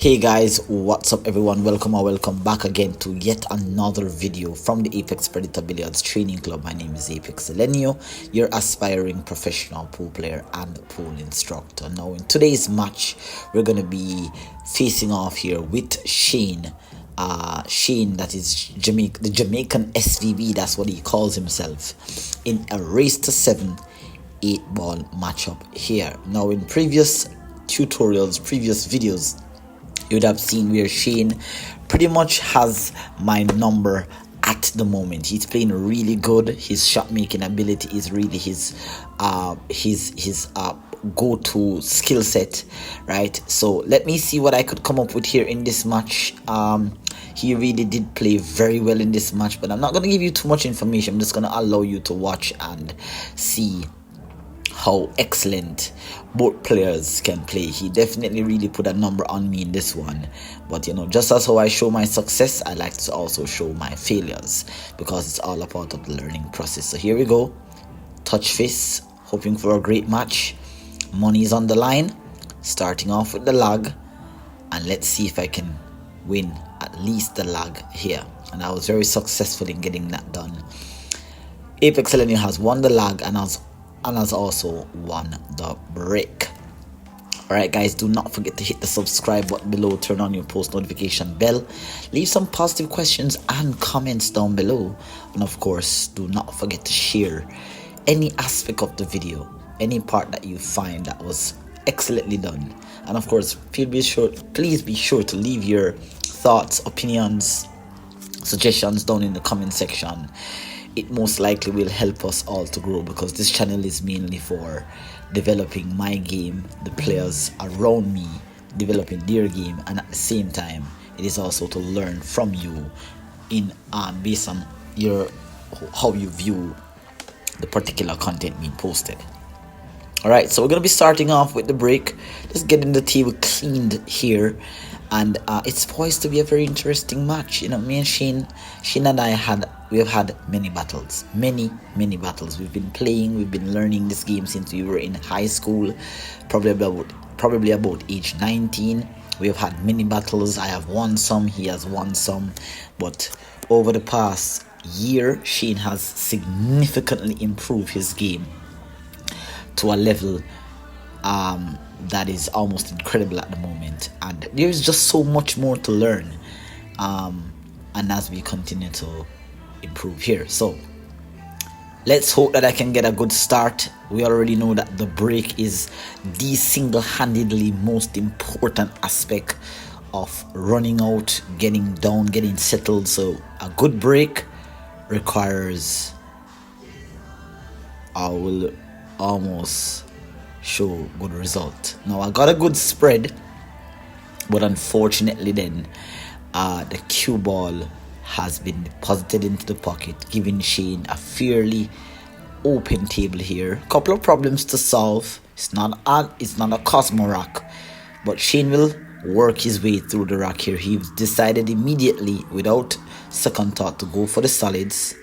Hey guys, what's up everyone? Welcome back again to yet another video from the Apex Predator Billiards Training Club. My name is Apex Elenio, your aspiring professional pool player and pool instructor. Now in today's match, we're going to be facing off here with Shane. Shane, that is the Jamaican SVB, that's what he calls himself, in a race to 7 8-ball matchup here. Now in previous tutorials, previous videos, you would have seen where Shane pretty much has my number at the moment. He's playing really good. His shot making ability is really his go-to skill set, right? So let me see what I could come up with here in this match. He really did play very well in this match, but I'm not going to give you too much information. I'm just going to allow you to watch and see how excellent both players can play. He definitely really put a number on me in this one, but you know, just as how I show my success, I like to also show my failures, because it's all a part of the learning process. So here we go, touch fists, hoping for a great match. Money's on the line, starting off with the lag, and let's see if I can win at least the lag here. And I was very successful in getting that done. Apex Elenio has won the lag and has also won the break. Alright guys, do not forget to hit the subscribe button below, turn on your post notification bell, leave some positive questions and comments down below, and of course do not forget to share any aspect of the video, any part that you find that was excellently done. And of course please be sure to leave your thoughts, opinions, suggestions down in the comment section. It most likely will help us all to grow, because this channel is mainly for developing my game, the players around me developing their game, and at the same time it is also to learn from you in based on how you view the particular content being posted. Alright, so we're going to be starting off with the break, just getting the table cleaned here. And it's poised to be a very interesting match. You know, me and Shane and I we have had many battles, many battles. We've been playing, we've been learning this game since we were in high school, probably about age 19. We have had many battles. I have won some, he has won some, but over the past year, Shane has significantly improved his game to a level that is almost incredible at the moment, and there is just so much more to learn, and as we continue to improve here, so let's hope that I can get a good start. We already know that the break is the single-handedly most important aspect of running out, getting down, getting settled. So a good break requires, I will almost show good result. Now I got a good spread, but unfortunately then the cue ball has been deposited into the pocket, giving Shane a fairly open table here. Couple of problems to solve. It's not a Cosmo rack, but Shane will work his way through the rack here. He decided immediately, without second thought, to go for the solids.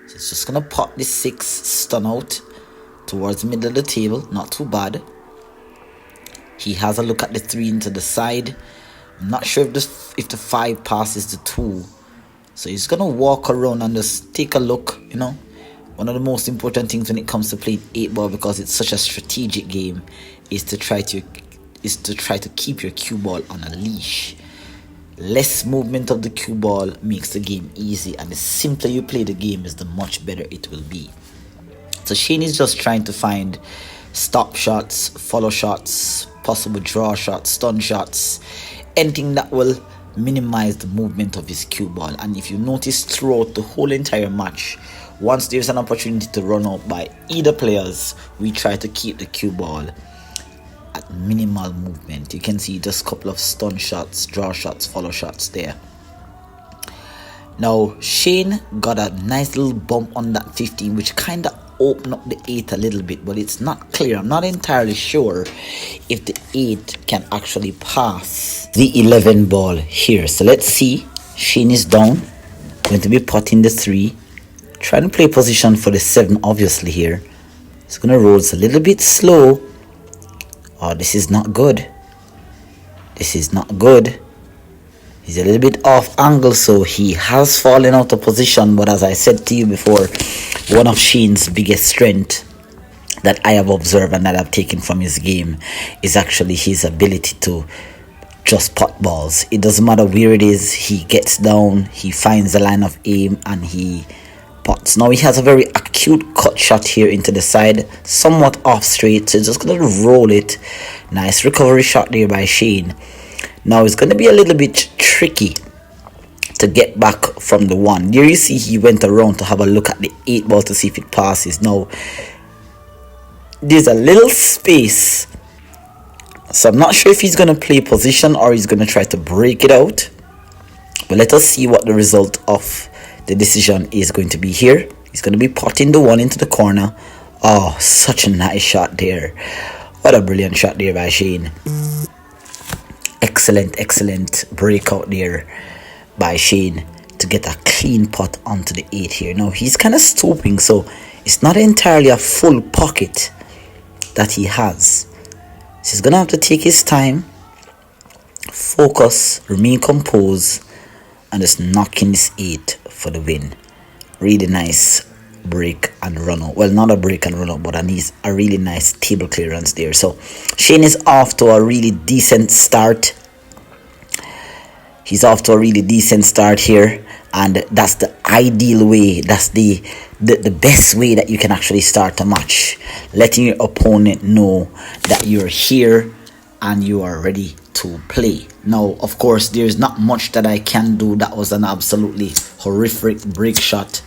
So it's just gonna pop this 6 stun out towards the middle of the table. Not too bad. He has a look at the 3 into the side. I'm not sure if the 5 passes the 2, so he's gonna walk around and just take a look. You know, one of the most important things when it comes to playing 8-ball, because it's such a strategic game, is to try to keep your cue ball on a leash. Less movement of the cue ball makes the game easy, and the simpler you play the game is the much better it will be. So Shane is just trying to find stop shots, follow shots, possible draw shots, stun shots, anything that will minimize the movement of his cue ball. And if you notice throughout the whole entire match, once there's an opportunity to run out by either players, we try to keep the cue ball at minimal movement. You can see just a couple of stun shots, draw shots, follow shots there. Now Shane got a nice little bump on that 15, which kind of open up the 8 a little bit, but it's not clear. I'm not entirely sure if the 8 can actually pass the 11 ball here. So let's see. Shane is down, going to be potting the 3, trying to play position for the 7 obviously here. It's going to roll a little bit slow. Oh, this is not good. This is not good. He's a little bit off angle, so he has fallen out of position. But as I said to you before, one of Shane's biggest strengths that I have observed and that I've taken from his game is actually his ability to just pot balls. It doesn't matter where it is, he gets down, he finds the line of aim, and he pots. Now he has a very acute cut shot here into the side, somewhat off straight, so just gonna roll it. Nice recovery shot there by Shane. Now it's gonna be a little bit tricky to get back from the 1. There you see he went around to have a look at the 8 ball to see if it passes. Now there's a little space, so I'm not sure if he's going to play position or he's going to try to break it out. But let us see what the result of the decision is going to be here. He's going to be potting the 1 into the corner. Oh, such a nice shot there. What a brilliant shot there by Shane. Excellent breakout there by Shane to get a clean pot onto the 8 here. Now he's kind of stooping, so it's not entirely a full pocket that he has. So he's gonna have to take his time, focus, remain composed, and just knock in this 8 for the win. Really nice break and run out. Well, not a break and run out, but a really nice table clearance there. So Shane is off to a really decent start. He's off to a really decent start here, and that's the ideal way. That's the best way that you can actually start a match, letting your opponent know that you're here and you are ready to play. Now, of course, there's not much that I can do. That was an absolutely horrific break shot.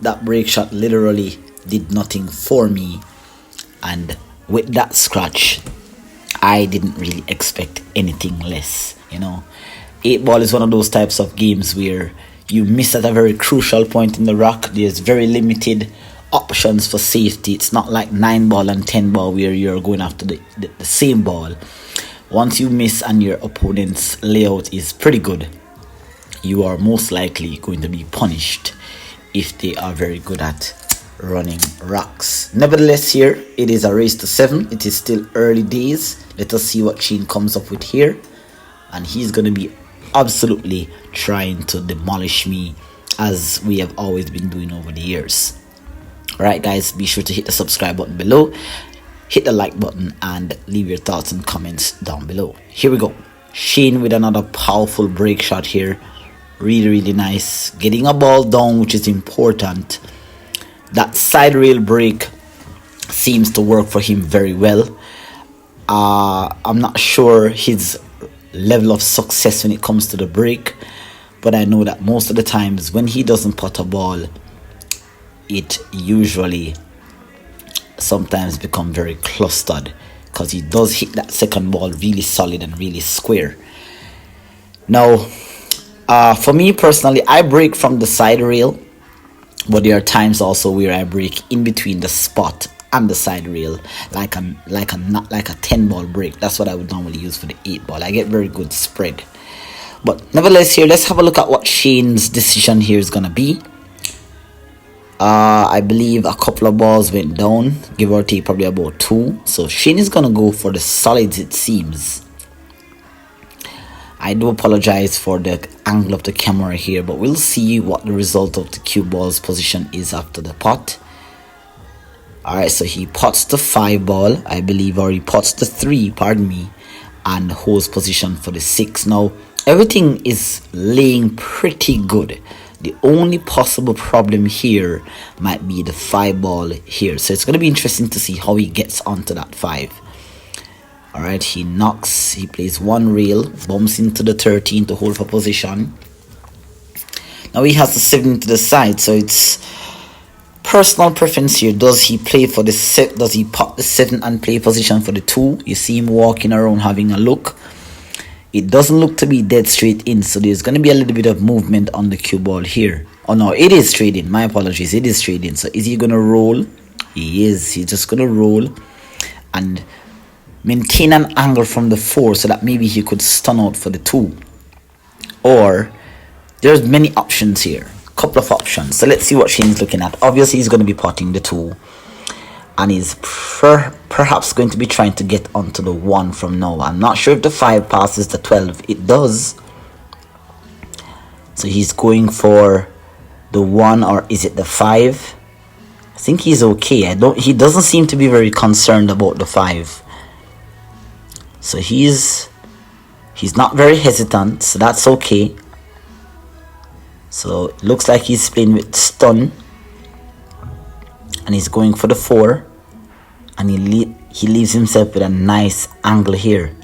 That break shot literally did nothing for me, and with that scratch, I didn't really expect anything less. 8 ball is one of those types of games where you miss at a very crucial point in the rock. There's very limited options for safety. It's not like 9 ball and 10 ball where you're going after the same ball. Once you miss and your opponent's layout is pretty good, you are most likely going to be punished if they are very good at running rocks. Nevertheless, here it is a race to 7. It is still early days. Let us see what Shane comes up with here, and he's going to be absolutely trying to demolish me, as we have always been doing over the years. Alright guys, be sure to hit the subscribe button below, hit the like button, and leave your thoughts and comments down below. Here we go. Shane with another powerful break shot here. Really nice. Getting a ball down, which is important. That side rail break seems to work for him very well. I'm not sure his level of success when it comes to the break, but I know that most of the times when he doesn't pot a ball, it usually sometimes become very clustered, because he does hit that second ball really solid and really square. Now for me personally, I break from the side rail, but there are times also where I break in between the spot and the side rail, like a 10 ball break. That's what I would normally use for the 8 ball. I get very good spread. But nevertheless, here let's have a look at what Shane's decision here is gonna be. I believe a couple of balls went down, give or take probably about 2. So Shane is gonna go for the solids, it seems. I do apologize for the angle of the camera here, but we'll see what the result of the cue ball's position is after the pot. Alright, so he pots the 5 ball, I believe, or he pots the 3, pardon me, and holds position for the 6. Now, everything is laying pretty good. The only possible problem here might be the 5 ball here. So it's going to be interesting to see how he gets onto that 5. Alright, he knocks, he plays 1 rail, bumps into the 13 to hold for position. Now he has the 7 to the side, so it's personal preference here. Does he play for the set? Does he pop the 7 and play position for the 2? You see him walking around having a look. It doesn't look to be dead straight in, so there's going to be a little bit of movement on the cue ball here. Oh no, it is straight in. My apologies, it is straight in. So is he going to roll? He is. He's just going to roll and maintain an angle from the 4 so that maybe he could stun out for the 2. Or there's many options here. Couple of options. So let's see what Shane's looking at. Obviously he's going to be potting the 2. and he's perhaps going to be trying to get onto the 1 from now. I'm not sure if the 5 passes the 12. It does. So he's going for the 1, or is it the 5? I think he's okay. He doesn't seem to be very concerned about the 5. So he's not very hesitant, so that's okay. So it looks like he's playing with stun, and he's going for the 4, and he leaves himself with a nice angle here.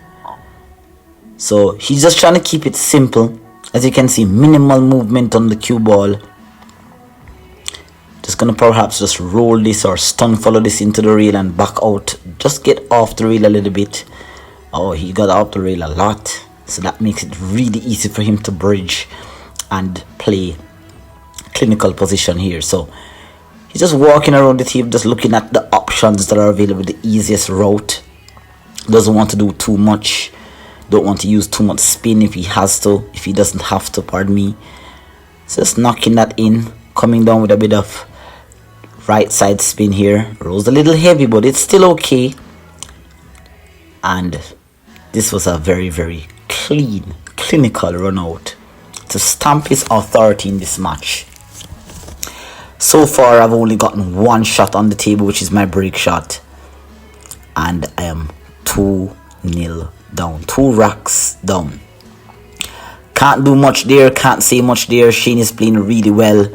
So he's just trying to keep it simple. As you can see, minimal movement on the cue ball. Just gonna perhaps just roll this or stun follow this into the rail and back out. Just get off the rail a little bit. Oh, he got off the rail a lot, so that makes it really easy for him to bridge and play clinical position here. So he's just walking around the table, just looking at the options that are available, the easiest route. Doesn't want to do too much, don't want to use too much spin if he has to, if he doesn't have to, pardon me. So just knocking that in, coming down with a bit of right side spin here. Rolls a little heavy, but it's still okay. And this was a very, very clean, clinical run out to stamp his authority in this match. So far, I've only gotten 1 shot on the table, which is my break shot. And I am 2-0 down. 2 racks down. Can't do much there, can't say much there. Shane is playing really well.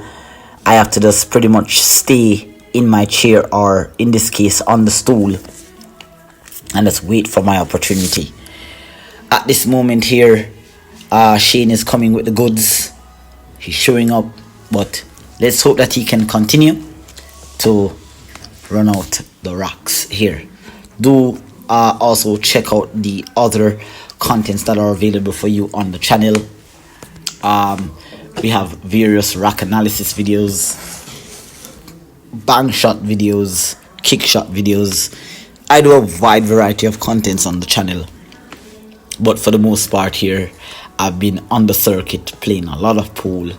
I have to just pretty much stay in my chair, or in this case on the stool, and just wait for my opportunity. At this moment here, Shane is coming with the goods. He's showing up, but let's hope that he can continue to run out the racks here. Do also check out the other contents that are available for you on the channel. We have various rack analysis videos, bang shot videos, kick shot videos. I do a wide variety of contents on the channel, but for the most part here, I've been on the circuit playing a lot of pool.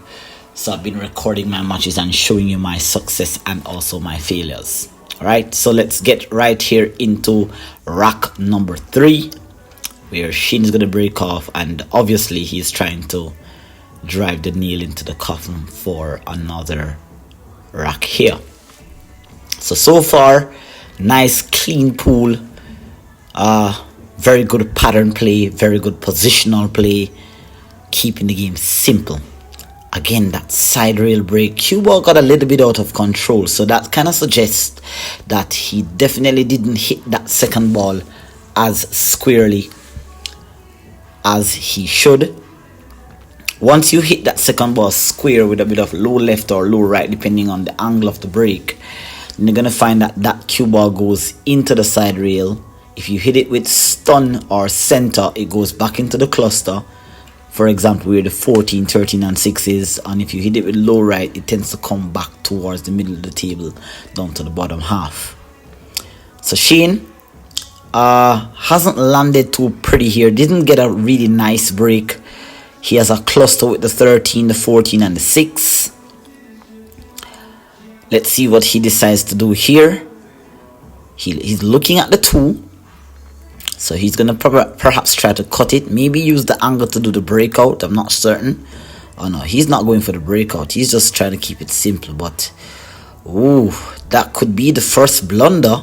So I've been recording my matches and showing you my success and also my failures. Alright, so let's get right here into rack number 3, where Shane's going to break off, and obviously he's trying to drive the nail into the coffin for another rack here. So far, nice clean pool, very good pattern play, very good positional play, keeping the game simple. Again, that side rail break, cue ball got a little bit out of control, so that kind of suggests that he definitely didn't hit that second ball as squarely as he should. Once you hit that second ball square with a bit of low left or low right, depending on the angle of the break, then you're going to find that that cue ball goes into the side rail. If you hit it with stun or center, it goes back into the cluster. For example, where the 14, 13 and 6 is, and if you hit it with low right, it tends to come back towards the middle of the table down to the bottom half. So Shane hasn't landed too pretty here, didn't get a really nice break. He has a cluster with the 13, the 14 and the 6. Let's see what he decides to do here. He's looking at the 2. So he's going to perhaps try to cut it. Maybe use the angle to do the breakout. I'm not certain. Oh no, he's not going for the breakout. He's just trying to keep it simple. But, ooh, that could be the first blunder.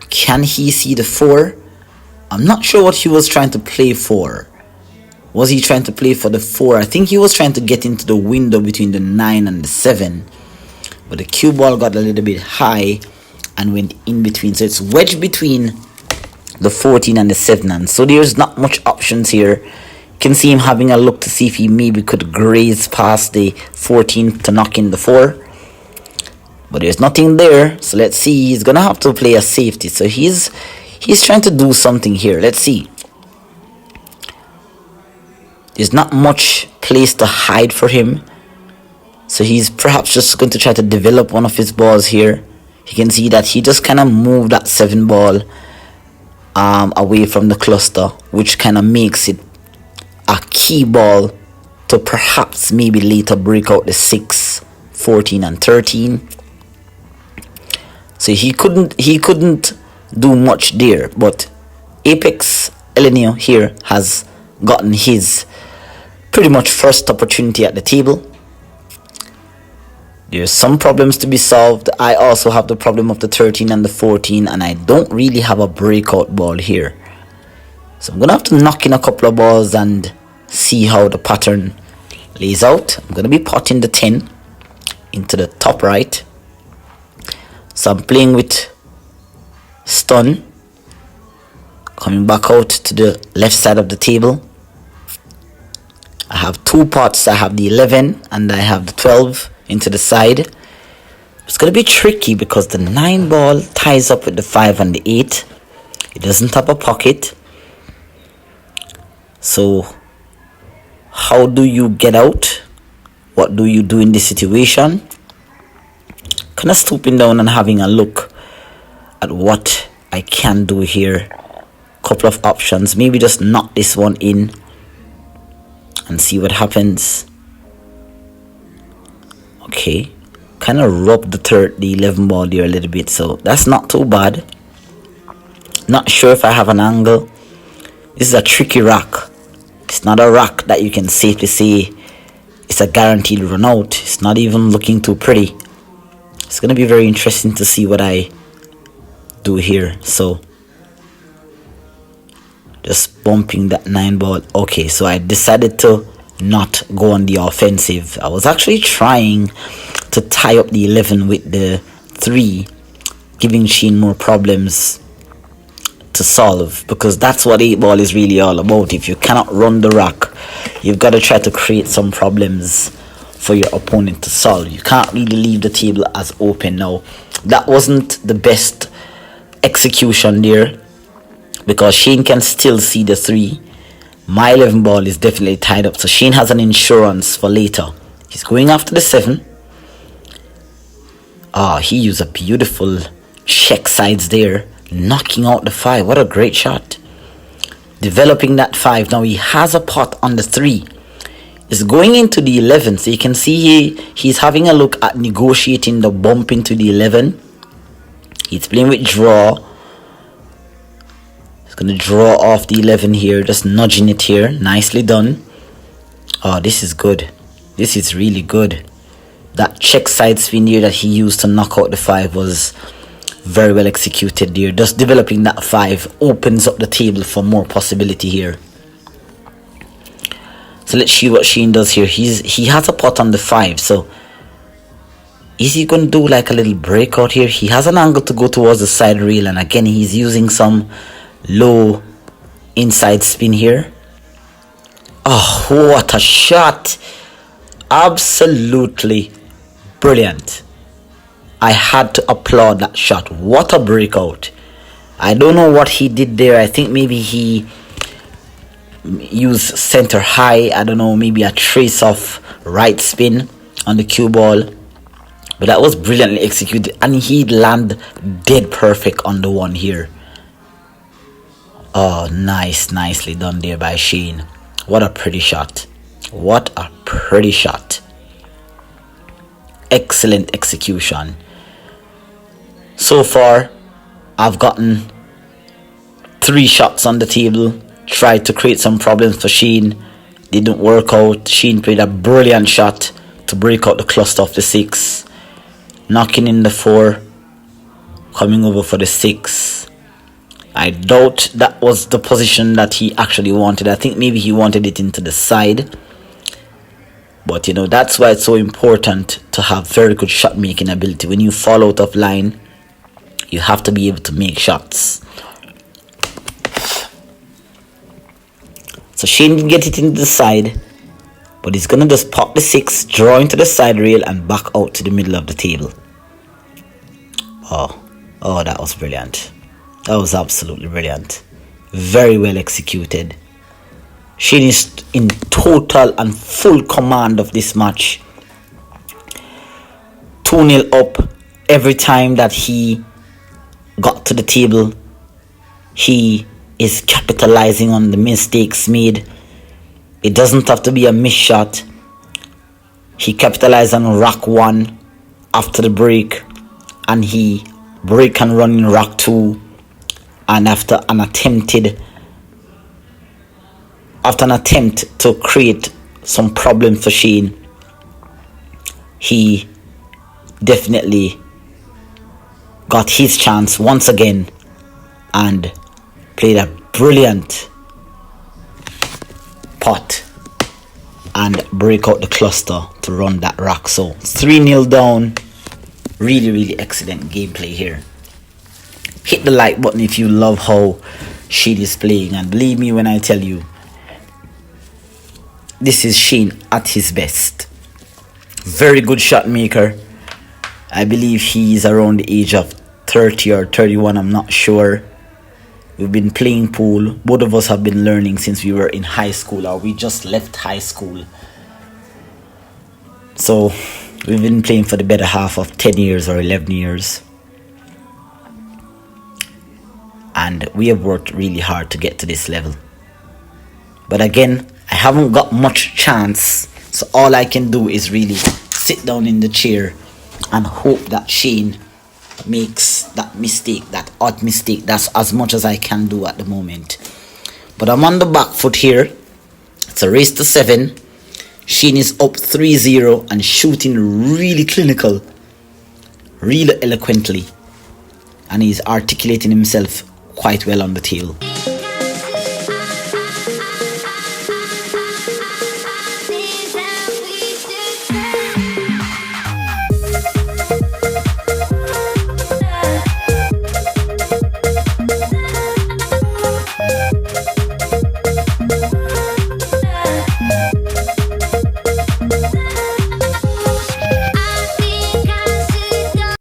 Can he see the 4? I'm not sure what he was trying to play for. Was he trying to play for the 4? I think he was trying to get into the window between the 9 and the 7. But the cue ball got a little bit high and went in between. So it's wedged between the 14 and the 7. And so there's not much options here. You can see him having a look to see if he maybe could graze past the 14 to knock in the 4. But there's nothing there. So let's see. He's going to have to play a safety. So he's trying to do something here. Let's see. There's not much place to hide for him. So he's perhaps just going to try to develop one of his balls here. You can see that he just kind of moved that 7 ball away from the cluster, which kind of makes it a key ball to perhaps maybe later break out the 6, 14 and 13. So he couldn't do much there, but Apex Elenio here has gotten his pretty much first opportunity at the table. There's some problems to be solved. I also have the problem of the 13 and the 14, and I don't really have a breakout ball here. So I'm gonna have to knock in a couple of balls and see how the pattern lays out. I'm gonna be potting the 10 into the top right. So I'm playing with stun, coming back out to the left side of the table. I have two pots. I have the 11 and I have the 12 into the side. It's going to be tricky because the 9 ball ties up with the 5 and the 8. It doesn't have a pocket. So how do you get out? What do you do in this situation? Kind of stooping down and having a look at what I can do here. Couple of options. Maybe just knock this one in and see what happens. Okay, kind of rub the 11 ball there a little bit, so that's not too bad. Not sure if I have an angle. This is a tricky rock. It's not a rock that you can safely say it's a guaranteed run out. It's not even looking too pretty. It's gonna be very interesting to see what I do here. So just bumping that 9 ball. Okay, so I decided to not go on the offensive. I was actually trying to tie up the 11 with the 3, giving Sheen more problems to solve, because that's what 8 ball is really all about. If you cannot run the rock, you've got to try to create some problems for your opponent to solve. You can't really leave the table as open. Now that wasn't the best execution there, because Shane can still see the 3. My 11 ball is definitely tied up, so Shane has an insurance for later. He's going after the 7. He used a beautiful check sides there, knocking out the 5. What a great shot. Developing that 5. Now he has a pot on the 3. It's going into the 11, so you can see he's having a look at negotiating the bump into the 11. He's playing with draw. He's going to draw off the 11 here, just nudging it here. Nicely done. Oh, this is good. This is really good. That check side spin here that he used to knock out the 5 was very well executed there. Just developing that 5 opens up the table for more possibility here. So let's see what Sheen does here. He has a pot on the 5, so is he going to do like a little breakout here? He has an angle to go towards the side rail, and again he's using some low inside spin here. Oh, what a shot. Absolutely brilliant. I had to applaud that shot. What a breakout. I don't know what he did there. I think maybe he used center high. I don't know, maybe a trace of right spin on the cue ball. But that was brilliantly executed, and he landed dead perfect on the 1 here. Oh, nicely done there by Shane. What a pretty shot. What a pretty shot. Excellent execution. So far, I've gotten 3 shots on the table. Tried to create some problems for Sheen. Didn't work out. Sheen played a brilliant shot to break out the cluster of the 6. Knocking in the 4. Coming over for the 6. I doubt that was the position that he actually wanted. I think maybe he wanted it into the side. But you know, that's why it's so important to have very good shot making ability. When you fall out of line, you have to be able to make shots. So Shane didn't get it into the side, but he's gonna just pop the 6, draw into the side rail and back out to the middle of the table. Oh, that was brilliant. That was absolutely brilliant. Very well executed. Shane is in total and full command of this match. 2-0 up. Every time that he got to the table, he is capitalizing on the mistakes made. It doesn't have to be a missed shot. He capitalized on rock 1 after the break, and he break and run in rock 2, and after an attempt to create some problems for Shane, he definitely got his chance once again and played a brilliant pot and break out the cluster to run that rock. So 3-0 down. Really excellent gameplay here. Hit the like button if you love how Shane is playing, and believe me when I tell you, this is Shane at his best. Very good shot maker. I believe he is around the age of 30 or 31, I'm not sure. We've been playing pool. Both of us have been learning since we were in high school, or we just left high school. So we've been playing for the better half of 10 years or 11 years. And we have worked really hard to get to this level. But again, I haven't got much chance. So all I can do is really sit down in the chair and hope that Shane makes that mistake, that odd mistake. That's as much as I can do at the moment. But I'm on the back foot here. It's a race to 7. Shane is up 3-0 and shooting really clinical, really eloquently, and he's articulating himself quite well on the table.